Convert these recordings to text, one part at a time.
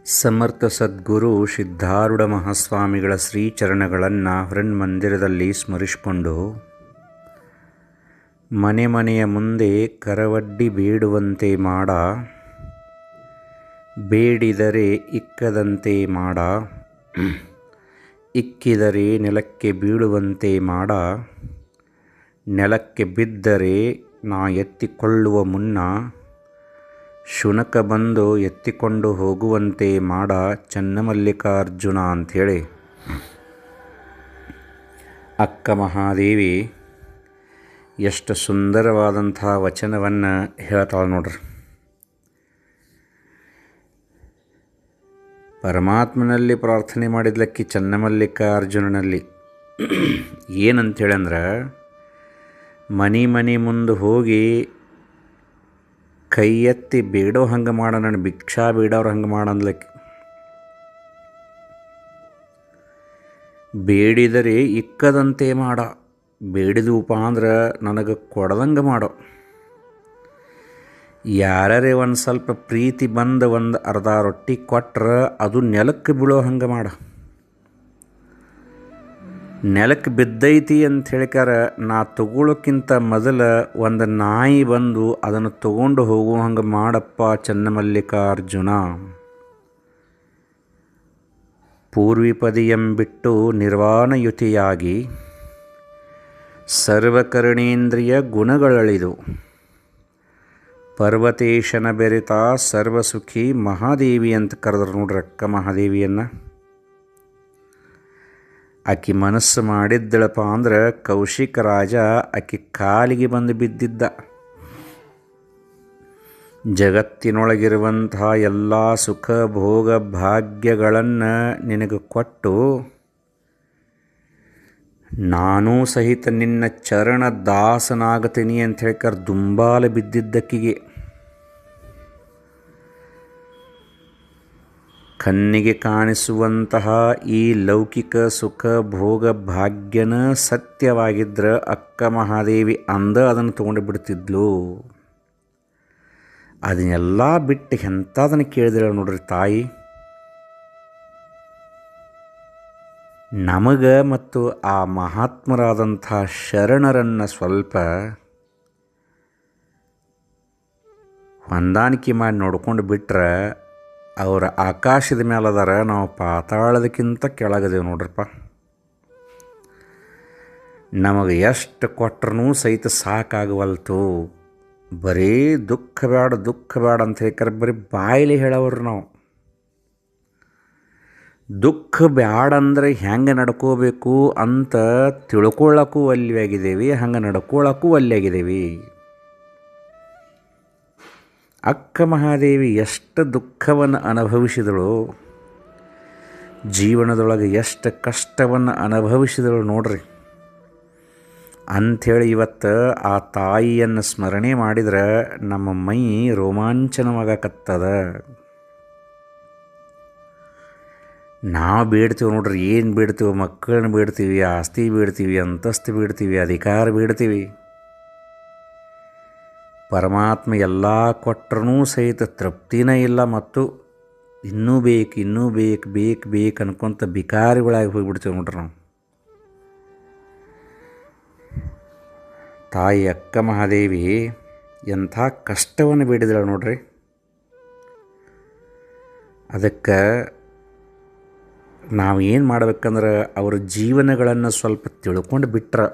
ಸಮರ್ಥ ಸದ್ಗುರು ಸಿದ್ಧಾರೂಢ ಮಹಾಸ್ವಾಮಿಗಳ ಶ್ರೀಚರಣಗಳನ್ನು ಹೃನ್ಮಂದಿರದಲ್ಲಿ ಸ್ಮರಿಸಿಕೊಂಡು ಮನೆ ಮನೆಯ ಮುಂದೆ ಕರವಡ್ಡಿ ಬೇಡುವಂತೆ ಮಾಡ, ಬೇಡಿದರೆ ಇಕ್ಕದಂತೆ ಮಾಡ, ಇಕ್ಕಿದರೆ ನೆಲಕ್ಕೆ ಬೀಳುವಂತೆ ಮಾಡ, ನೆಲಕ್ಕೆ ಬಿದ್ದರೆ ನಾ ಎತ್ತಿಕೊಳ್ಳುವ ಮುನ್ನ ಶುನಕ ಬಂದು ಎತ್ತಿಕೊಂಡು ಹೋಗುವಂತೆ ಮಾಡ ಚನ್ನಮಲ್ಲಿಕಾರ್ಜುನ ಅಂಥೇಳಿ ಅಕ್ಕ ಮಹಾದೇವಿ ಎಷ್ಟು ಸುಂದರವಾದಂಥ ವಚನವನ್ನು ಹೇಳ್ತಾಳೆ ನೋಡ್ರಿ. ಪರಮಾತ್ಮನಲ್ಲಿ ಪ್ರಾರ್ಥನೆ ಮಾಡಿದ್ಲಕ್ಕಿ ಚನ್ನಮಲ್ಲಿಕಾರ್ಜುನನಲ್ಲಿ ಏನಂತೇಳಂದ್ರೆ, ಮನೆ ಮುಂದೆ ಹೋಗಿ ಕೈ ಎತ್ತಿ ಬೇಡೋ ಹಂಗೆ ಮಾಡ, ನಾನು ಭಿಕ್ಷಾ ಬೇಡವ್ರು ಹಂಗೆ ಮಾಡನ್ಲಕ್ಕೆ. ಬೇಡಿದರೆ ಇಕ್ಕದಂತೆ ಮಾಡ, ಬೇಡಿದೂಪ ಅಂದ್ರೆ ನನಗೆ ಕೊಡದಂಗೆ ಮಾಡೋ. ಯಾರೇ ಒಂದು ಸ್ವಲ್ಪ ಪ್ರೀತಿ ಬಂದು ಒಂದು ಅರ್ಧ ರೊಟ್ಟಿ ಕೊಟ್ರೆ ಅದು ನೆಲಕ್ಕೆ ಬೀಳೋ ಹಂಗೆ ಮಾಡ. ನೆಲಕ್ಕೆ ಬಿದ್ದೈತಿ ಅಂತ ಹೇಳಿಕಾರ ನಾ ತಗೊಳ್ಳೋಕ್ಕಿಂತ ಮೊದಲು ಒಂದು ನಾಯಿ ಬಂದು ಅದನ್ನು ತಗೊಂಡು ಹೋಗುವ ಹಂಗೆ ಮಾಡಪ್ಪ ಚನ್ನಮಲ್ಲಿಕಾರ್ಜುನ. ಪೂರ್ವಿಪದಿಯಂಬಿಟ್ಟು ನಿರ್ವಾಣಯುತಿಯಾಗಿ ಸರ್ವಕರಣೇಂದ್ರಿಯ ಗುಣಗಳಳಿದು ಪರ್ವತೇಶನ ಬೆರೆತ ಸರ್ವಸುಖಿ ಮಹಾದೇವಿ ಅಂತ ಕರೆದ್ರು ನೋಡ್ರಿ ಅಕ್ಕ ಮಹಾದೇವಿಯನ್ನು. ಆಕೆ ಮನಸ್ಸು ಮಾಡಿದ್ದಳಪ್ಪ ಅಂದ್ರೆ ಕೌಶಿಕ ರಾಜ ಆಕೆ ಕಾಲಿಗೆ ಬಂದು ಬಿದ್ದಿದ್ದ. ಜಗತ್ತಿನೊಳಗಿರುವಂತಹ ಎಲ್ಲ ಸುಖ ಭೋಗ ಭಾಗ್ಯಗಳನ್ನು ನಿನಗೆ ಕೊಟ್ಟು ನಾನೂ ಸಹಿತ ನಿನ್ನ ಚರಣ ದಾಸನಾಗತೀನಿ ಅಂತ ಹೇಳ್ಕರ್ ದುಂಬಾಲ ಬಿದ್ದಿದ್ದಕ್ಕಿಗೆ. ಕಣ್ಣಿಗೆ ಕಾಣಿಸುವಂತಹ ಈ ಲೌಕಿಕ ಸುಖ ಭೋಗ ಭಾಗ್ಯನ ಸತ್ಯವಾಗಿದ್ದರೆ ಅಕ್ಕ ಮಹಾದೇವಿ ಅದನ್ನು ತೊಗೊಂಡು ಬಿಡ್ತಿದ್ಲು. ಅದನ್ನೆಲ್ಲ ಬಿಟ್ಟು ಎಂಥದನ್ನು ಕೇಳಿದಿಲ್ಲ ನೋಡ್ರಿ ತಾಯಿ. ನಮಗೆ ಮತ್ತು ಆ ಮಹಾತ್ಮರಾದಂಥ ಶರಣರನ್ನು ಸ್ವಲ್ಪ ಹೊಂದಾಣಿಕೆ ಮಾಡಿ ನೋಡ್ಕೊಂಡು ಬಿಟ್ರೆ ಅವರ ಆಕಾಶದ ಮೇಲೆ ಅದಾರ, ನಾವು ಪಾತಾಳದಕ್ಕಿಂತ ಕೆಳಗದೇವು ನೋಡ್ರಪ್ಪ. ನಮಗೆ ಎಷ್ಟು ಕೊಟ್ರೂ ಸಹಿತ ಸಾಕಾಗವಲ್ತು. ಬರೀ ದುಃಖ ಬೇಡ ಅಂತ ಹೇಳ್ಕರೆ ಬರೀ ಬಾಯಿಲೆ ಹೇಳವ್ರು ನಾವು. ದುಃಖ ಬ್ಯಾಡ ಅಂದರೆ ಹೆಂಗೆ ನಡ್ಕೋಬೇಕು ಅಂತ ತಿಳ್ಕೊಳ್ಳೋಕ್ಕೂ ಒಲ್ಲೆಯಾಗಿದ್ದೇವೆ, ಹಂಗೆ ನಡ್ಕೊಳ್ಳೋಕ್ಕೂ ಒಲ್ಲೆಯಾಗಿದ್ದೇವೆ. ಅಕ್ಕ ಮಹಾದೇವಿ ಎಷ್ಟು ದುಃಖವನ್ನು ಅನುಭವಿಸಿದಳು, ಜೀವನದೊಳಗೆ ಎಷ್ಟು ಕಷ್ಟವನ್ನು ಅನುಭವಿಸಿದಳು ನೋಡ್ರಿ. ಅಂಥೇಳಿ ಇವತ್ತು ಆ ತಾಯಿಯನ್ನು ಸ್ಮರಣೆ ಮಾಡಿದ್ರೆ ನಮ್ಮ ಮೈ ರೋಮಾಂಚನವಾಗಕತ್ತದ. ನಾವು ಬೇಡ್ತೀವಿ ನೋಡ್ರಿ, ಏನು ಬೇಡ್ತೀವಿ? ಮಕ್ಕಳನ್ನ ಬೇಡ್ತೀವಿ, ಆಸ್ತಿ ಬೇಡ್ತೀವಿ, ಅಂತಸ್ತು ಬೇಡ್ತೀವಿ, ಅಧಿಕಾರ ಬೇಡ್ತೀವಿ. ಪರಮಾತ್ಮ ಎಲ್ಲ ಕೊಟ್ಟರೂ ಸಹಿತ ತೃಪ್ತಿನೇ ಇಲ್ಲ, ಮತ್ತು ಇನ್ನೂ ಬೇಕು ಅನ್ಕೊಂತ ಬಿಕಾರಿಗಳಾಗಿ ಹೋಗಿಬಿಡ್ತೀವಿ ನೋಡ್ರಿ ನಾವು. ತಾಯಿ ಅಕ್ಕ ಮಹಾದೇವಿ ಎಂಥ ಕಷ್ಟವನ್ನು ಬೇಡಿದಳು ನೋಡ್ರಿ. ಅದಕ್ಕೆ ನಾವು ಏನು ಮಾಡ್ಬೇಕಂದ್ರೆ ಅವ್ರ ಜೀವನಗಳನ್ನು ಸ್ವಲ್ಪ ತಿಳ್ಕೊಂಡು ಬಿಟ್ರೆ,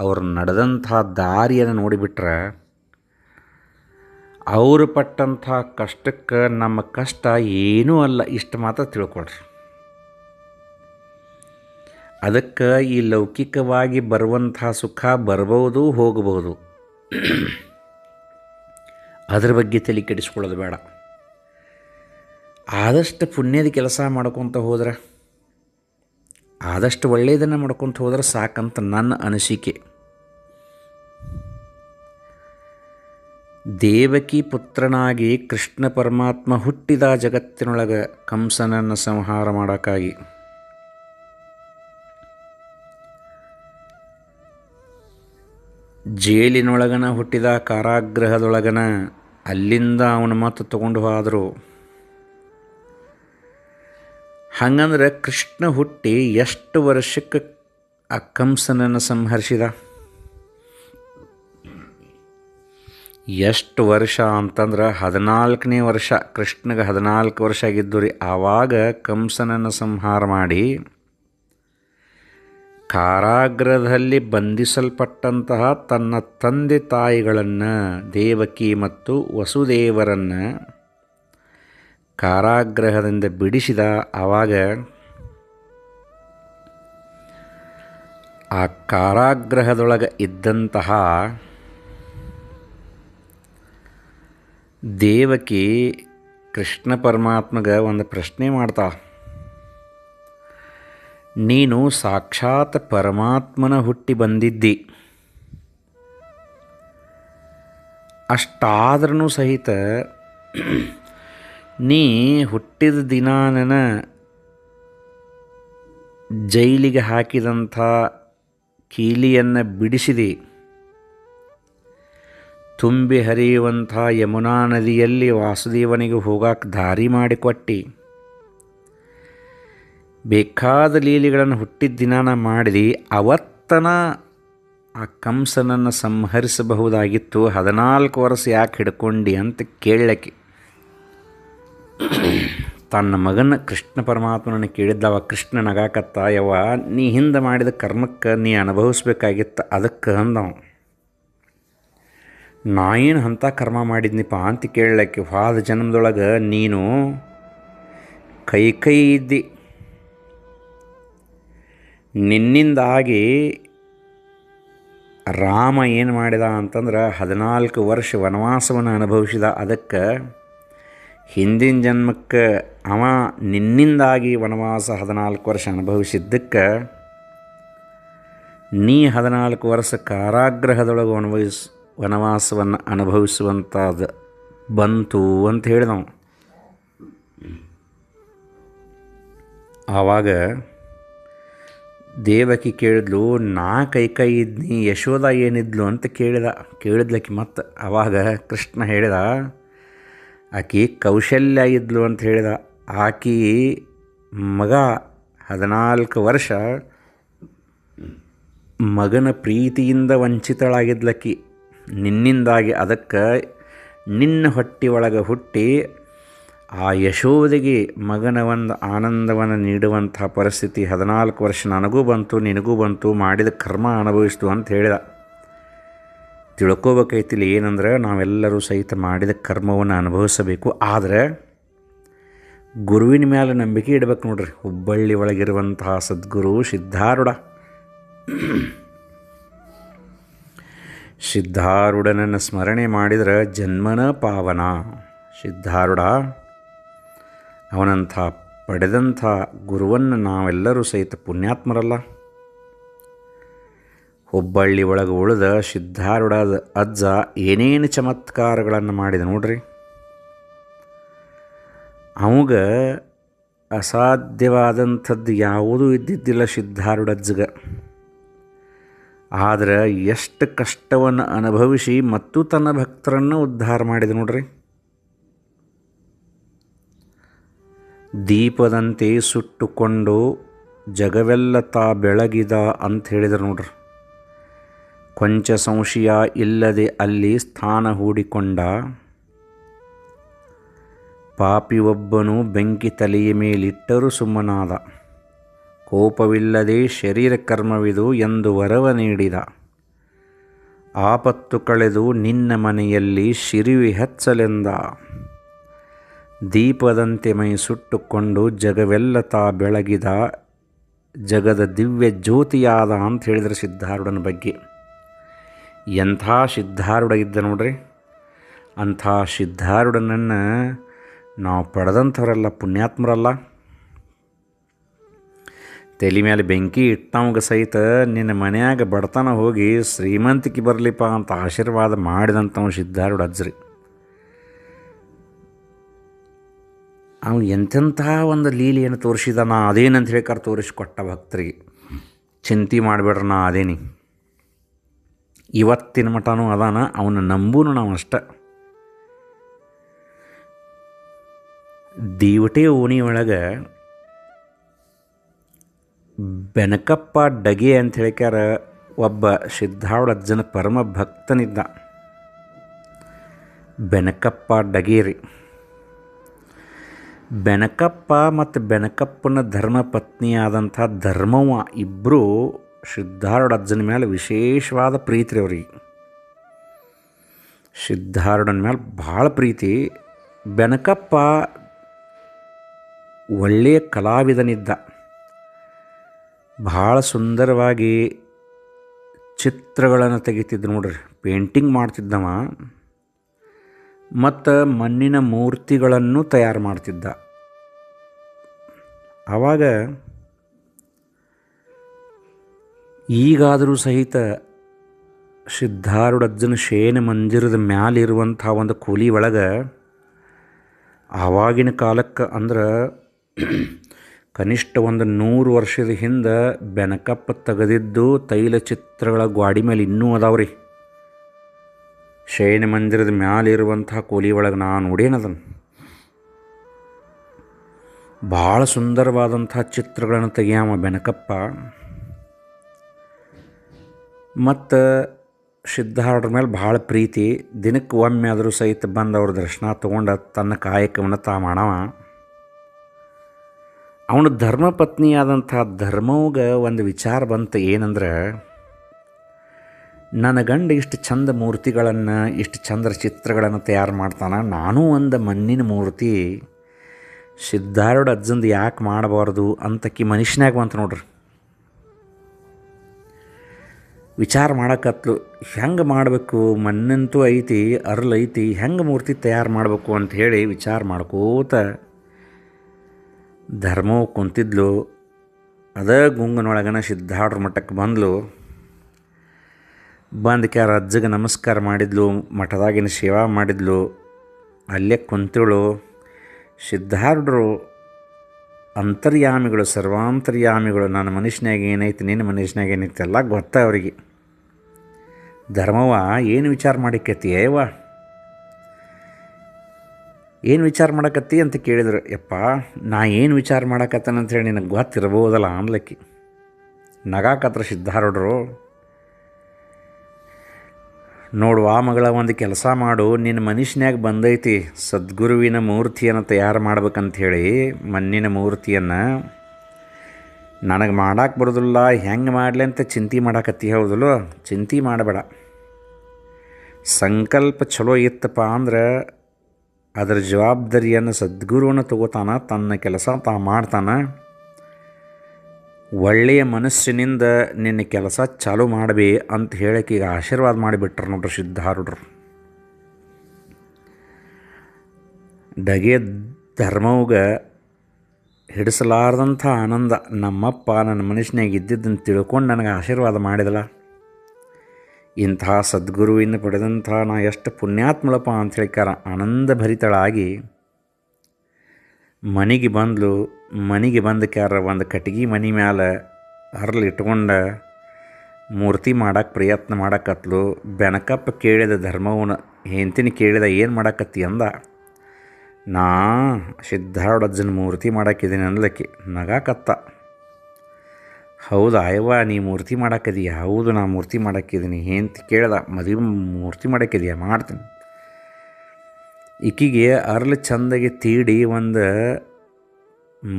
ಅವ್ರು ನಡೆದಂಥ ದಾರಿಯನ್ನು ನೋಡಿಬಿಟ್ರೆ, ಅವರು ಪಟ್ಟಂಥ ಕಷ್ಟಕ್ಕೆ ನಮ್ಮ ಕಷ್ಟ ಏನೂ ಅಲ್ಲ, ಇಷ್ಟು ಮಾತ್ರ ತಿಳ್ಕೊಳ್ರಿ. ಅದಕ್ಕೆ ಈ ಲೌಕಿಕವಾಗಿ ಬರುವಂಥ ಸುಖ ಬರ್ಬೋದು, ಹೋಗಬಹುದು. ಅದ್ರ ಬಗ್ಗೆ ತಲೆ ಕೆಡಿಸ್ಕೊಳ್ಳೋದು ಬೇಡ. ಆದಷ್ಟು ಪುಣ್ಯದ ಕೆಲಸ ಮಾಡ್ಕೊತ ಹೋದ್ರೆ, ಆದಷ್ಟು ಒಳ್ಳೆಯದನ್ನು ಮಾಡ್ಕೊತ ಹೋದ್ರೆ ಸಾಕಂತ ನನ್ನ ಅನಿಸಿಕೆ. ದೇವಕಿ ಪುತ್ರನಾಗಿ ಕೃಷ್ಣ ಪರಮಾತ್ಮ ಹುಟ್ಟಿದ ಜಗತ್ತಿನೊಳಗೆ ಕಂಸನನ್ನು ಸಂಹಾರ ಮಾಡೋಕ್ಕಾಗಿ. ಜೈಲಿನೊಳಗನ ಹುಟ್ಟಿದ, ಕಾರಾಗೃಹದೊಳಗನ, ಅಲ್ಲಿಂದ ಅವನ ಮತ್ತು ತಗೊಂಡು ಹೋದರು. ಹಂಗಂದ್ರೆ ಕೃಷ್ಣ ಹುಟ್ಟಿ ಎಷ್ಟು ವರ್ಷಕ್ಕೆ ಆ ಕಂಸನನ್ನು ಸಂಹರಿಸಿದ? ಎಷ್ಟು ವರ್ಷ ಅಂತಂದ್ರೆ 14ನೇ ವರ್ಷ. ಕೃಷ್ಣಗೆ 14 ವರ್ಷ ಆಗಿದ್ದು ರೀ. ಆವಾಗ ಕಂಸನನ್ನು ಸಂಹಾರ ಮಾಡಿ ಕಾರಾಗೃಹದಲ್ಲಿ ಬಂಧಿಸಲ್ಪಟ್ಟಂತಹ ತನ್ನ ತಂದೆ ತಾಯಿಗಳನ್ನು, ದೇವಕಿ ಮತ್ತು ವಸುದೇವರನ್ನು ಕಾರಾಗೃಹದಿಂದ ಬಿಡಿಸಿದ. ಆವಾಗ ಆ ಕಾರಾಗೃಹದೊಳಗೆ ಇದ್ದಂತಹ ದೇವಕಿ ಕೃಷ್ಣ ಪರಮಾತ್ಮಗೆ ಒಂದು ಪ್ರಶ್ನೆ ಮಾಡ್ತಾ, ನೀನು ಸಾಕ್ಷಾತ್ ಪರಮಾತ್ಮನ ಹುಟ್ಟಿ ಬಂದಿದ್ದಿ, ಅಷ್ಟಾದ್ರೂ ಸಹಿತ ನೀ ಹುಟ್ಟಿದ ದಿನಾನ ಜೈಲಿಗೆ ಹಾಕಿದಂಥ ಕೀಲಿಯನ್ನು ಬಿಡಿಸಿದೆ. ತುಂಬಿ ಹರಿಯುವಂಥ ಯಮುನಾ ನದಿಯಲ್ಲಿ ವಾಸುದೇವನಿಗೆ ಹೋಗಕ್ಕೆ ದಾರಿ ಮಾಡಿಕೊಟ್ಟು ಬೇಕಾದ ಲೀಲೆಗಳನ್ನು ಹುಟ್ಟಿದ ದಿನಾನ ಮಾಡಿದಿ. ಅವತ್ತನ ಆ ಕಂಸನನ್ನು ಸಂಹರಿಸಬಹುದಾಗಿತ್ತು. 14 ವರ್ಷ ಯಾಕೆ ಹಿಡ್ಕೊಂಡು ಅಂತ ಕೇಳಕ್ಕೆ ತನ್ನ ಮಗನ ಕೃಷ್ಣ ಪರಮಾತ್ಮನನ್ನು ಕೇಳಿದ್ದವ. ಕೃಷ್ಣ ನಗಾಕತ್ತ, ಯವ್ವ ನೀ ಹಿಂದೆ ಮಾಡಿದ ಕರ್ಮಕ್ಕೆ ನೀ ಅನುಭವಿಸ್ಬೇಕಾಗಿತ್ತು, ಅದಕ್ಕೆ ಅಂದವ. ನಾ ಏನು ಅಂಥ ಕರ್ಮ ಮಾಡಿದ್ನಿಪ್ಪ ಅಂತ ಕೇಳಕ್ಕೆ, ಹೋದ ಜನ್ಮದೊಳಗೆ ನೀನು ಕೈ ಇದ್ದಿ, ನಿನ್ನಿಂದಾಗಿ ರಾಮ ಏನು ಮಾಡಿದ ಅಂತಂದ್ರೆ 14 ವರ್ಷ ವನವಾಸವನ್ನು ಅನುಭವಿಸಿದ. ಅದಕ್ಕೆ ಹಿಂದಿನ ಜನ್ಮಕ್ಕೆ ಅವ ನಿನ್ನಿಂದಾಗಿ ವನವಾಸ 14 ವರ್ಷ ಅನುಭವಿಸಿದ್ದಕ್ಕೆ ನೀ 14 ವರ್ಷ ಕಾರಾಗೃಹದೊಳಗೆ ವನವಾಸವನ್ನು ಅನುಭವಿಸುವಂಥದ್ದು ಬಂತು ಅಂತ ಹೇಳಿದವ. ಆವಾಗ ದೇವಕಿ ಕೇಳಿದ್ಲು, ನಾ ಕೈ ಇದ್ನಿ, ಯಶೋಧ ಏನಿದ್ಲು ಅಂತ ಕೇಳಿದ್ಲಕ್ಕಿ. ಮತ್ತು ಆವಾಗ ಕೃಷ್ಣ ಹೇಳಿದ, ಆಕಿ ಕೌಶಲ್ಯ ಇದ್ಲು ಅಂತ ಹೇಳಿದ. ಆಕಿ ಮಗ 14 ವರ್ಷ ಮಗನ ಪ್ರೀತಿಯಿಂದ ವಂಚಿತಳಾಗಿದ್ಲಕ್ಕಿ ನಿನ್ನಿಂದಾಗಿ. ಅದಕ್ಕೆ ನಿನ್ನ ಹೊಟ್ಟೆ ಒಳಗೆ ಹುಟ್ಟಿ ಆ ಯಶೋದೆಗೆ ಮಗನ ಒಂದು ಆನಂದವನ್ನು ನೀಡುವಂಥ ಪರಿಸ್ಥಿತಿ 14 ವರ್ಷ ನನಗೂ ಬಂತು, ನಿನಗೂ ಬಂತು, ಮಾಡಿದ ಕರ್ಮ ಅನುಭವಿಸ್ತು ಅಂತ ಹೇಳಿದ. ತಿಳ್ಕೋಬೇಕೈತಿಲ್ಲ ಏನಂದ್ರೆ, ನಾವೆಲ್ಲರೂ ಸಹಿತ ಮಾಡಿದ ಕರ್ಮವನ್ನು ಅನುಭವಿಸಬೇಕು. ಆದರೆ ಗುರುವಿನ ಮೇಲೆ ನಂಬಿಕೆ ಇಡಬೇಕು ನೋಡ್ರಿ. ಹುಬ್ಬಳ್ಳಿ ಒಳಗಿರುವಂತಹ ಸದ್ಗುರು ಸಿದ್ಧಾರೂಢನನ್ನು ಸ್ಮರಣೆ ಮಾಡಿದರೆ ಜನ್ಮನ ಪಾವನ. ಸಿದ್ಧಾರೂಢ ಅವನಂಥ ಪಡೆದಂಥ ಗುರುವನ್ನು ನಾವೆಲ್ಲರೂ ಸಹಿತ ಪುಣ್ಯಾತ್ಮರಲ್ಲ. ಹುಬ್ಬಳ್ಳಿ ಒಳಗೆ ಉಳಿದ ಸಿದ್ಧಾರೂಢದ ಅಜ್ಜ ಏನೇನು ಚಮತ್ಕಾರಗಳನ್ನು ಮಾಡಿದ ನೋಡ್ರಿ. ಅವಾಗ ಅಸಾಧ್ಯವಾದಂಥದ್ದು ಯಾವುದೂ ಇದ್ದಿದ್ದಿಲ್ಲ ಸಿದ್ಧಾರೂಢ ಅಜ್ಜಗೆ. ಆದರೆ ಎಷ್ಟು ಕಷ್ಟವನ್ನು ಅನುಭವಿಸಿ ಮತ್ತು ತನ್ನ ಭಕ್ತರನ್ನು ಉದ್ಧಾರ ಮಾಡಿದ ನೋಡ್ರಿ. ದೀಪದಂತೆ ಸುಟ್ಟುಕೊಂಡು ಜಗವೆಲ್ಲ ತಾ ಬೆಳಗಿದ ಅಂತ ಹೇಳಿದರು ನೋಡ್ರಿ. ಕೊಂಚ ಸಂಶಯ ಇಲ್ಲದೆ ಅಲ್ಲಿ ಸ್ಥಾನ ಹೂಡಿಕೊಂಡ ಪಾಪಿ ಒಬ್ಬನು ಬೆಂಕಿ ತಲೆಯ ಮೇಲಿಟ್ಟರೂ ಸುಮ್ಮನಾದ. ಕೋಪವಿಲ್ಲದೆ ಶರೀರ ಕರ್ಮವಿದು ಎಂದು ವರವ ನೀಡಿದ. ಆಪತ್ತು ಕಳೆದು ನಿನ್ನ ಮನೆಯಲ್ಲಿ ಶಿರಿವಿ ಹಚ್ಚಲೆಂದ. ದೀಪದಂತೆ ಮೈ ಸುಟ್ಟುಕೊಂಡು ಜಗವೆಲ್ಲ ತಾ ಬೆಳಗಿದ ಜಗದ ದಿವ್ಯ ಜ್ಯೋತಿಯಾದ ಅಂತ ಹೇಳಿದರೆ ಸಿದ್ಧಾರೂಢನ ಬಗ್ಗೆ. ಎಂಥ ಸಿದ್ಧಾರೂಢ ಇದ್ದ ನೋಡ್ರಿ. ಅಂಥ ಸಿದ್ಧಾರೂಢನನ್ನು ನಾವು ಪಡೆದಂಥವರೆಲ್ಲ ಪುಣ್ಯಾತ್ಮರಲ್ಲ. ತಲೆ ಮೇಲೆ ಬೆಂಕಿ ಇಟ್ಟವಾಗ ಸಹಿತ ನಿನ್ನ ಮನೆಯಾಗ ಬಡತನ ಹೋಗಿ ಶ್ರೀಮಂತಿಕೆ ಬರಲಿಪ್ಪ ಅಂತ ಆಶೀರ್ವಾದ ಮಾಡಿದಂಥವು ಸಿದ್ಧಾರೂಢ ಅಜ್ಜರಿ. ಅವನು ಎಂತೆಂಥ ಒಂದು ಲೀಲೆಯನ್ನು ತೋರಿಸಿದ. ನಾ ಅದೇನಂತ ಹೇಳ್ಕಾರ ತೋರಿಸ್ಕೊಟ್ಟ ಭಕ್ತರಿಗೆ. ಚಿಂತೆ ಮಾಡಿಬಿಡ್ರಿ, ನಾ ಅದೇನಿ ಇವತ್ತಿನ ಮಟನೂ ಅದಾನ. ಅವನು ನಂಬೂನು ನಾವು ಅಷ್ಟ. ದೀವಟೆ ಓಣಿ ಒಳಗೆ ಬೆನಕಪ್ಪ ಡಗೆ ಅಂತ ಹೇಳಿಕ್ಯಾರ ಒಬ್ಬ ಸಿದ್ಧಾರೂಢಜ್ಜನ ಪರಮ ಭಕ್ತನಿದ್ದ. ಬೆನಕಪ್ಪ ಡಗೇರಿ. ಬೆನಕಪ್ಪ ಮತ್ತು ಬೆನಕಪ್ಪನ ಧರ್ಮಪತ್ನಿಯಾದಂಥ ಧರ್ಮವ್ವ ಇಬ್ಬರು ಸಿದ್ಧಾರೂಢಜ್ಜನ ಮೇಲೆ ವಿಶೇಷವಾದ ಪ್ರೀತಿ ರೀ ಅವ್ರಿಗೆ. ಸಿದ್ಧಾರೂಢನ ಮೇಲೆ ಭಾಳ ಪ್ರೀತಿ. ಬೆನಕಪ್ಪ ಒಳ್ಳೆಯ ಕಲಾವಿದನಿದ್ದ. ಭಾಳ ಸುಂದರವಾಗಿ ಚಿತ್ರಗಳನ್ನು ತೆಗಿತಿದ್ದ ನೋಡ್ರಿ, ಪೇಂಟಿಂಗ್ ಮಾಡ್ತಿದ್ದವ. ಮತ್ತು ಮಣ್ಣಿನ ಮೂರ್ತಿಗಳನ್ನು ತಯಾರು ಮಾಡ್ತಿದ್ದ. ಆವಾಗ ಈಗಾದರೂ ಸಹಿತ ಸಿದ್ಧಾರೂಢಜ್ಜನ ಶಯನ ಮಂದಿರದ ಮ್ಯಾಲಿರುವಂಥ ಒಂದು ಕೂಲಿ ಒಳಗೆ ಆವಾಗಿನ ಕಾಲಕ್ಕೆ ಅಂದ್ರೆ ಕನಿಷ್ಠ ಒಂದು 100 ವರ್ಷದ ಹಿಂದೆ ಬೆನಕಪ್ಪ ತೆಗೆದಿದ್ದು ತೈಲ ಚಿತ್ರಗಳ ಗ್ವಾಡಿ ಮೇಲೆ ಇನ್ನೂ ಅದಾವ್ರಿ. ಶಯನ ಮಂದಿರದ ಮ್ಯಾಲಿರುವಂಥ ಕೂಲಿ ಒಳಗೆ ನಾನು ನೋಡೇನದನ್ನು. ಭಾಳ ಸುಂದರವಾದಂಥ ಚಿತ್ರಗಳನ್ನು ತೆಗಿಯಾಮ ಬೆನಕಪ್ಪ. ಮತ್ತು ಸಿದ್ಧಾರೂಢರ ಮೇಲೆ ಭಾಳ ಪ್ರೀತಿ. ದಿನಕ್ಕೆ ಒಮ್ಮೆ ಆದರೂ ಸಹಿತ ಬಂದು ಅವ್ರ ದರ್ಶನ ತೊಗೊಂಡು ತನ್ನ ಕಾಯಕವನ್ನು ಮಾಡವ. ಅವನ ಧರ್ಮಪತ್ನಿಯಾದಂಥ ಧರ್ಮವ್ಗೆ ಒಂದು ವಿಚಾರ ಬಂತು. ಏನಂದ್ರೆ, ನನ್ನ ಗಂಡ ಇಷ್ಟು ಚಂದ ಮೂರ್ತಿಗಳನ್ನು, ಇಷ್ಟು ಚಂದ ಚಿತ್ರಗಳನ್ನು ತಯಾರು ಮಾಡ್ತಾನೆ, ನಾನೂ ಒಂದು ಮಣ್ಣಿನ ಮೂರ್ತಿ ಸಿದ್ಧಾರೂಢಜ್ಜಂದು ಯಾಕೆ ಮಾಡಬಾರ್ದು ಅಂತಕ್ಕಿ ಮನುಷ್ಯನಾಗ ಬಂತು ನೋಡ್ರಿ. ವಿಚಾರ ಮಾಡಕತ್ಲು, ಹೆಂಗೆ ಮಾಡಬೇಕು, ಮಣ್ಣಂತೂ ಐತಿ, ಅರ್ಲೈತಿ, ಹೆಂಗೆ ಮೂರ್ತಿ ತಯಾರು ಮಾಡಬೇಕು ಅಂತ ಹೇಳಿ ವಿಚಾರ ಮಾಡ್ಕೋತ ಧರ್ಮವು ಕುಂತಿದ್ಲು. ಅದ ಗುಂಗನೊಳಗನ ಸಿದ್ಧಾರೂಢರ ಮಠಕ್ಕೆ ಬಂದ್ಲು. ಬಂದಕ್ಕೆ ಆ ಅಜ್ಜಗೆ ನಮಸ್ಕಾರ ಮಾಡಿದ್ಲು, ಮಠದಾಗಿನ ಸೇವಾ ಮಾಡಿದ್ಲು. ಅಲ್ಲೇ ಕುಂತಳು. ಸಿದ್ಧಾರೂಢರು ಅಂತರ್ಯಾಮಿಗಳು, ಸರ್ವಾಂತರ್ಯಾಮಿಗಳು. ನನ್ನ ಮನುಷ್ಯನಾಗ ಏನೈತಿ, ನಿನ್ನ ಮನುಷ್ಯನಾಗ ಏನೈತಿ ಎಲ್ಲ ಗೊತ್ತ ಅವರಿಗೆ. ಧರ್ಮವ್ವ, ಏನು ವಿಚಾರ ಮಾಡಿಕತ್ತಿ ಏವ, ಏನು ವಿಚಾರ ಮಾಡಕತ್ತಿ ಅಂತ ಕೇಳಿದ್ರು. ಯಪ್ಪ, ನಾ ಏನು ವಿಚಾರ ಮಾಡಕತ್ತನಂತೇಳಿ ನಿನಗೆ ಗೊತ್ತಿರ್ಬೋದಲ್ಲ ಅನ್ಲಕ್ಕಿ. ನಗಾಕತ್ರ ಸಿದ್ಧಾರೂಢರು. ನೋಡುವ ಮಗಳ, ಒಂದು ಕೆಲಸ ಮಾಡು, ನಿನ್ನ ಮನುಷ್ಯನ್ಯಾಗ ಬಂದೈತಿ ಸದ್ಗುರುವಿನ ಮೂರ್ತಿಯನ್ನು ತಯಾರು ಮಾಡ್ಬೇಕಂಥೇಳಿ, ಮಣ್ಣಿನ ಮೂರ್ತಿಯನ್ನು. ನನಗೆ ಮಾಡಕ್ಕೆ ಬರೋದಿಲ್ಲ, ಹೆಂಗೆ ಮಾಡಲಿ ಅಂತ ಚಿಂತೆ ಮಾಡಕತ್ತಿ. ಹೌದಲ್ಲೋ, ಚಿಂತೆ ಮಾಡಬೇಡ. ಸಂಕಲ್ಪ ಚಲೋ ಇತ್ತಪ್ಪ ಅಂದ್ರೆ ಅದರ ಜವಾಬ್ದಾರಿಯನ್ನು ಸದ್ಗುರುವನ್ನು ತಗೋತಾನ, ತನ್ನ ಕೆಲಸ ಮಾಡ್ತಾನೆ. ಒಳ್ಳೆಯ ಮನಸ್ಸಿನಿಂದ ನಿನ್ನ ಕೆಲಸ ಚಾಲೂ ಮಾಡಬೇ ಅಂತ ಹೇಳಕ್ಕೆ ಈಗ ಆಶೀರ್ವಾದ ಮಾಡಿಬಿಟ್ರು ನೋಡ್ರಿ ಸಿದ್ಧಾರೂಢರು. ಡಗೆ ಧರ್ಮವ್ಗೆ ಹಿಡಿಸಲಾರ್ದಂಥ ಆನಂದ. ನಮ್ಮಪ್ಪ ನನ್ನ ಮನುಷ್ಯನಾಗ ಇದ್ದಿದ್ದನ್ನು ತಿಳ್ಕೊಂಡು ನನಗೆ ಆಶೀರ್ವಾದ ಮಾಡಿದಲ್ಲ, ಇಂತಹ ಸದ್ಗುರುವಿನ ಪಡೆದಂಥ ನಾ ಎಷ್ಟು ಪುಣ್ಯಾತ್ಮಳಪ್ಪ ಅಂತ ಹೇಳಿಕಾರ ಆನಂದ ಭರಿತಳಾಗಿ ಮನೆಗೆ ಬಂದ್ಲು. ಮನೆಗೆ ಬಂದಕ್ಯಾರ ಒಂದು ಕಟ್ಗೆ ಮನೆ ಮ್ಯಾಲೆ ಹರ್ಲು ಇಟ್ಕೊಂಡು ಮೂರ್ತಿ ಮಾಡಕ್ಕೆ ಪ್ರಯತ್ನ ಮಾಡಕತ್ಲು. ಬೆನಕಪ್ಪ ಕೇಳಿದ ಧರ್ಮವನ್ನ ಹೆಂಡ್ತಿನ ಕೇಳಿದ, ಏನು ಮಾಡಕತ್ತಿ ಅಂದ. ನಾ ಸಿದ್ಧಾರೂಢಜ್ಜನ ಮೂರ್ತಿ ಮಾಡಕ್ಕಿದ್ದೀನಿ ಅಂದ್ಲಕ್ಕಿ. ನಗಾಕತ್ತ. ಹೌದಾ ಅಯ್ಯವ್ವ, ನೀ ಮೂರ್ತಿ ಮಾಡಕ್ಕಿದೀಯ? ಹೌದು, ನಾ ಮೂರ್ತಿ ಮಾಡಕ್ಕಿದ್ದೀನಿ. ಹೆಂಡ್ತಿ ಕೇಳ್ದ, ಮದುವೆ ಮೂರ್ತಿ ಮಾಡಕ್ಕಿದೀಯ? ಮಾಡ್ತೀನಿ. ಈಕಿಗೆ ಅರ್ಲು ಚಂದಾಗಿ ತೀಡಿ ಒಂದು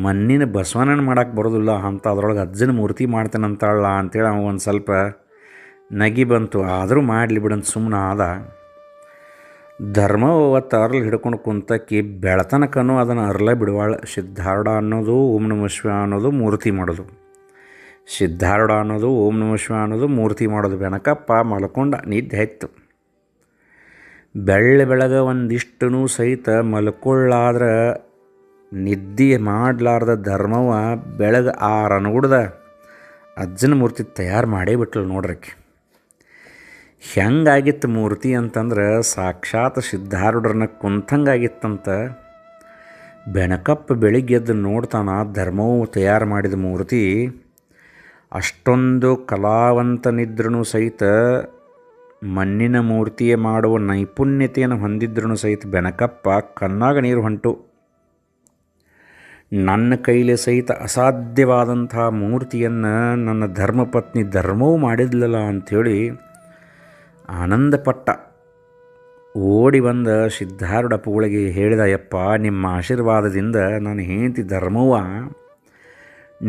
ಮಣ್ಣಿನ ಬಸವನನ್ನು ಮಾಡಕ್ಕೆ ಬರೋದಿಲ್ಲ ಅಂತ ಅದ್ರೊಳಗೆ ಅಜ್ಜನ ಮೂರ್ತಿ ಮಾಡ್ತೇನಂತಾಳ ಅಂತೇಳಿ ಅವ ಒಂದು ಸ್ವಲ್ಪ ನಗಿ ಬಂತು. ಆದರೂ ಮಾಡಲಿ ಬಿಡಂತ ಸುಮ್ಮನೆ ಆದ. ಧರ್ಮ ಅವತ್ತು ಅರ್ಲು ಹಿಡ್ಕೊಂಡು ಕುಂತಕ್ಕಿ ಬೆಳತನಕನೂ ಅದನ್ನು ಅರ್ಲ ಬಿಡುವಾಳ. ಸಿದ್ಧಾರೂಢ ಅನ್ನೋದು ಓಂ ನಮಃ ಶಿವಾಯ ಅನ್ನೋದು ಮೂರ್ತಿ ಮಾಡೋದು, ಸಿದ್ಧಾರೂಢ ಅನ್ನೋದು ಓಂ ನಮಃ ಶಿವಾಯ ಅನ್ನೋದು ಮೂರ್ತಿ ಮಾಡೋದು. ಬೆನಕಪ್ಪ ಮಲ್ಕೊಂಡ, ನಿದ್ದೆ ಆಯ್ತು. ಬೆಳಗ್ಗೆ ಒಂದಿಷ್ಟೂ ಸಹಿತ ಮಲ್ಕೊಳ್ಳಾದ್ರೆ ನಿದ್ದೆ ಮಾಡಲಾರ್ದ ಧರ್ಮವ ಬೆಳಗ್ಗೆ 6 ಅನುಗುಡ್ದ ಅಜ್ಜನ ಮೂರ್ತಿ ತಯಾರು ಮಾಡೇ ಬಿಟ್ಲು ನೋಡ್ರಕ್ಕೆ. ಹೆಂಗಾಗಿತ್ತು ಮೂರ್ತಿ ಅಂತಂದ್ರೆ ಸಾಕ್ಷಾತ್ ಸಿದ್ಧಾರೂಢರನ್ನ ಕುಂತಂಗಾಗಿತ್ತಂತ. ಬೆನಕಪ್ಪ ಬೆಳಿಗ್ಗೆ ಎದ್ದು ನೋಡ್ತಾನ, ಧರ್ಮವು ತಯಾರು ಮಾಡಿದ ಮೂರ್ತಿ ಅಷ್ಟೊಂದು ಕಲಾವಂತನಿದ್ರೂ ಸಹಿತ, ಮಣ್ಣಿನ ಮೂರ್ತಿಯೇ ಮಾಡುವ ನೈಪುಣ್ಯತೆಯನ್ನು ಹೊಂದಿದ್ರೂ ಸಹಿತ ಬೆನಕಪ್ಪ ಕಣ್ಣಾಗ ನೀರು ಹೊಂಟು. ನನ್ನ ಕೈಲಿ ಸಹಿತ ಅಸಾಧ್ಯವಾದಂಥ ಮೂರ್ತಿಯನ್ನು ನನ್ನ ಧರ್ಮಪತ್ನಿ ಧರ್ಮವೂ ಮಾಡಿದ್ಲಲ್ಲ ಅಂಥೇಳಿ ಆನಂದಪಟ್ಟ. ಓಡಿ ಬಂದ ಸಿದ್ಧಾರೂಢಪ್ಪಗಳಿಗೆ ಹೇಳಿದ, ಯಪ್ಪ ನಿಮ್ಮ ಆಶೀರ್ವಾದದಿಂದ ನನ್ನ ಹೆಂಡತಿ ಧರ್ಮವ್ವ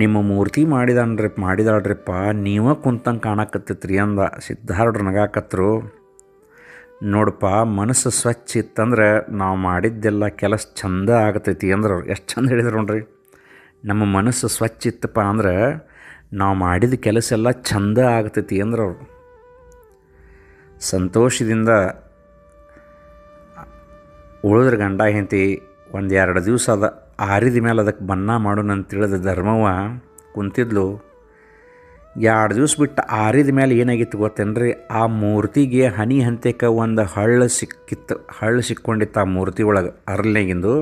ನಿಮ್ಮ ಮೂರ್ತಿ ಮಾಡಿದಾಳ್ರಿಪ್ಪ, ನೀವೇ ಕುಂತಂಗೆ ಕಾಣಕತ್ತೈತ್ರಿ ಅಂದ. ಸಿದ್ಧಾರೂಢರು ನಗಾಕತ್ರು. ನೋಡಪ್ಪ, ಮನಸ್ಸು ಸ್ವಚ್ಛ ಇತ್ತಂದ್ರೆ ನಾವು ಮಾಡಿದ್ದೆಲ್ಲ ಕೆಲಸ ಚಂದ ಆಗತೈತಿ ಅಂದ್ರೆ ಅವ್ರು ಎಷ್ಟು ಚಂದ ಹೇಳಿದ್ರು ನೋಡ್ರಿ. ನಮ್ಮ ಮನಸ್ಸು ಸ್ವಚ್ಛ ಇತ್ತಪ್ಪ ಅಂದ್ರೆ ನಾವು ಮಾಡಿದ ಕೆಲಸ ಎಲ್ಲ ಚಂದ ಆಗ್ತೈತಿ ಅಂದ್ರೆ ಅವರು ಸಂತೋಷದಿಂದ ಉಳಿದ್ರ ಗಂಡ ಹೆಂಡತಿ ಒಂದು 2 ದಿವಸ ಆರಿದ ಮೇಲೆ ಅದಕ್ಕೆ ಬಣ್ಣ ಮಾಡೋಣ ಅಂತ ತಿಳಿದ ಧರ್ಮವ್ವ ಕುಂತಿದ್ಲು. 2 ದಿವಸ ಬಿಟ್ಟು ಆರಿದ ಮೇಲೆ ಏನಾಗಿತ್ತು ಗೊತ್ತೇನ್ರಿ, ಆ ಮೂರ್ತಿಗೆ ಹನಿ ಹಂತಕ್ಕೆ ಒಂದು ಹಳ್ಳ ಸಿಕ್ಕೊಂಡಿತ್ತು ಆ ಮೂರ್ತಿ ಒಳಗೆ. ಅರಳಿನಾಗಿಂದು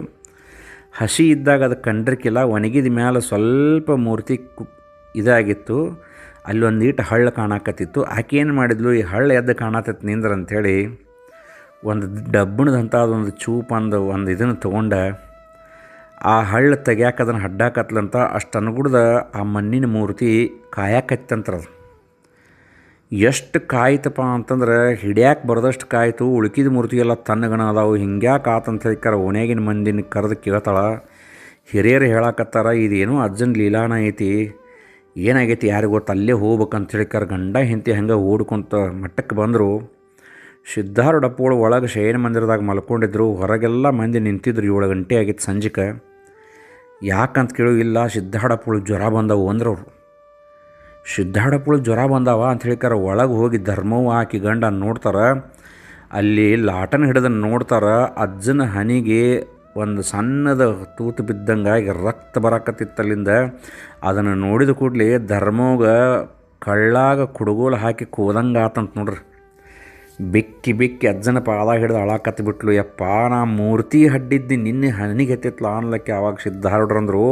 ಹಸಿ ಇದ್ದಾಗ ಅದು ಕಂಡ್ರಿಕಿಲ್ಲ, ಒಣಗಿದ ಮೇಲೆ ಸ್ವಲ್ಪ ಮೂರ್ತಿ ಇದಾಗಿತ್ತು, ಅಲ್ಲಿ ಒಂದೀಟು ಹಳ್ಳ ಕಾಣಕತ್ತಿತ್ತು. ಆಕೆ ಏನು ಮಾಡಿದ್ಲು, ಈ ಹಳ್ಳ ಎದ್ದು ಕಾಣತೈತಿ ನಿಂದ್ರ ಅಂಥೇಳಿ ಒಂದು ಡಬ್ಬಣದಂಥ ಅದೊಂದು ಚೂಪಂದು ಒಂದು ಇದನ್ನು ತೊಗೊಂಡ ಆ ಹಳ್ಳ ತೆಗ್ಯಾಕೆ ಅದನ್ನು ಅಡ್ಡಾಕತ್ಲಂತ ಅಷ್ಟು ಅನ್ಗುಡ್ದ ಆ ಮಣ್ಣಿನ ಮೂರ್ತಿ ಕಾಯಕತ್ತಂತ್ರದು. ಎಷ್ಟು ಕಾಯ್ತಪ್ಪ ಅಂತಂದ್ರೆ ಹಿಡ್ಯಾಕೆ ಬರೋದಷ್ಟು ಕಾಯ್ತು. ಉಳ್ಕಿದ ಮೂರ್ತಿ ಎಲ್ಲ ತನ್ನಗಣ ಅದಾವು. ಹಿಂಗ್ಯಾಕೆ ಆತಂತ ಹೇಳ್ಕಾರ ಓಣ್ಯಾಗಿನ ಮಂದಿನ ಕರೆದು ಕೇಳ್ತಾಳ. ಹಿರಿಯರು ಹೇಳಕತ್ತಾರ, ಇದೇನೋ ಅಜ್ಜನ ಲೀಲಾನ ಐತಿ, ಏನಾಗೈತಿ ಯಾರಿಗೆ ಗೊತ್ತು, ಅಲ್ಲೇ ಹೋಗ್ಬೇಕಂತ ಹೇಳಿಕಾರ. ಗಂಡ ಹೆಂಡತಿ ಹಂಗೆ ಓಡ್ಕೊಂತ ಮಟ್ಟಕ್ಕೆ ಬಂದರು. ಸಿದ್ಧಾರೂಢಪ್ಪಗಳು ಒಳಗೆ ಶಯನ ಮಂದಿರದಾಗ ಮಲ್ಕೊಂಡಿದ್ರು. ಹೊರಗೆಲ್ಲ ಮಂದಿ ನಿಂತಿದ್ರು. 7 ಗಂಟೆ ಆಗಿತ್ತು ಸಂಜೆಗೆ. ಯಾಕಂತ ಕೇಳು, ಇಲ್ಲ ಸಿದ್ಧಾರೂಢಪ್ಪಗಳು ಜ್ವರ ಬಂದವು ಅಂದ್ರೆ ಅವರು. ಸಿದ್ಧಾರೂಢಪ್ಪಗಳು ಜ್ವರ ಬಂದಾವ ಅಂತ ಹೇಳಿಕಾರ. ಒಳಗೆ ಹೋಗಿ ಧರ್ಮವ್ವ ಆಕಿ ಗಂಡ ನೋಡ್ತಾರೆ. ಅಲ್ಲಿ ಲಾಟನ್ ಹಿಡಿದನ್ನು ನೋಡ್ತಾರೆ. ಅಜ್ಜನ ಹನಿಗೆ ಒಂದು ಸಣ್ಣದ ತೂತು ಬಿದ್ದಂಗಾಗಿ ರಕ್ತ ಬರಾಕತ್ತಿತ್ತಲ್ಲಿಂದ. ಅದನ್ನು ನೋಡಿದ ಕೂಡಲೇ ಧರ್ಮವ್ಗೆ ಕಳ್ಳಾಗ ಕುಡುಗೋಲು ಹಾಕಿ ಕೋದಂಗೆ ಆತಂತ ನೋಡ್ರಿ. ಬಿಕ್ಕಿ ಅಜ್ಜನ ಪಾದ ಹಿಡಿದು ಅಳಾಕತ್ತು ಬಿಟ್ಲು. ಯಪ್ಪ, ನಾ ಮೂರ್ತಿ ಹಡ್ಡಿದ್ದು ನಿನ್ನೆ ಹನಿಗೆ ಹತ್ತಿತ್ಲ ಅನ್ಲಕ್ಕೆ. ಆವಾಗ ಸಿದ್ಧಾರೂಢರಂದರು,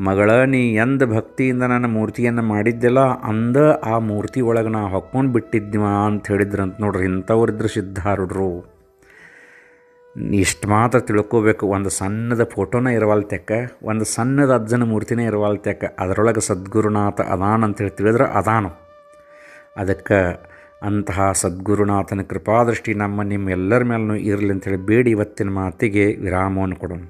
ಮಗಳ ನೀ ಎಂದ ಭಕ್ತಿಯಿಂದ ನನ್ನ ಮೂರ್ತಿಯನ್ನು ಮಾಡಿದ್ದೆಲ್ಲ ಅಂದ ಆ ಮೂರ್ತಿ ಒಳಗೆ ನಾ ಹೊಕ್ಕೊಂಡು ಬಿಟ್ಟಿದ್ದೀವ ಅಂತ ಹೇಳಿದ್ರಂತ ನೋಡ್ರಿ. ಇಂಥವ್ರಿದ್ರು ಸಿದ್ಧಾರೂಢರು. ಇಷ್ಟು ಮಾತ್ರ ತಿಳ್ಕೋಬೇಕು, ಒಂದು ಸಣ್ಣದ ಫೋಟೋನ ಇರವಾಲ್ತ್ಯಾಕ, ಒಂದು ಸಣ್ಣದ ಅಜ್ಜನ ಮೂರ್ತಿನೇ ಇರವಾಲ್ತ್ಯಾಕ, ಅದರೊಳಗೆ ಸದ್ಗುರುನಾಥ ಅದಾನ ಅಂತೇಳಿ ತಿಳಿದ್ರೆ ಅದಾನು. ಅದಕ್ಕೆ ಅಂತಹ ಸದ್ಗುರುನಾಥನ ಕೃಪಾದೃಷ್ಟಿ ನಿಮ್ಮ ಎಲ್ಲರ ಮೇಲೂ ಇರಲಿ ಅಂಥೇಳಿ ಬೇಡಿ ಇವತ್ತಿನ ಮಾತಿಗೆ ವಿರಾಮವನ್ನು ಕೊಡೋಣ.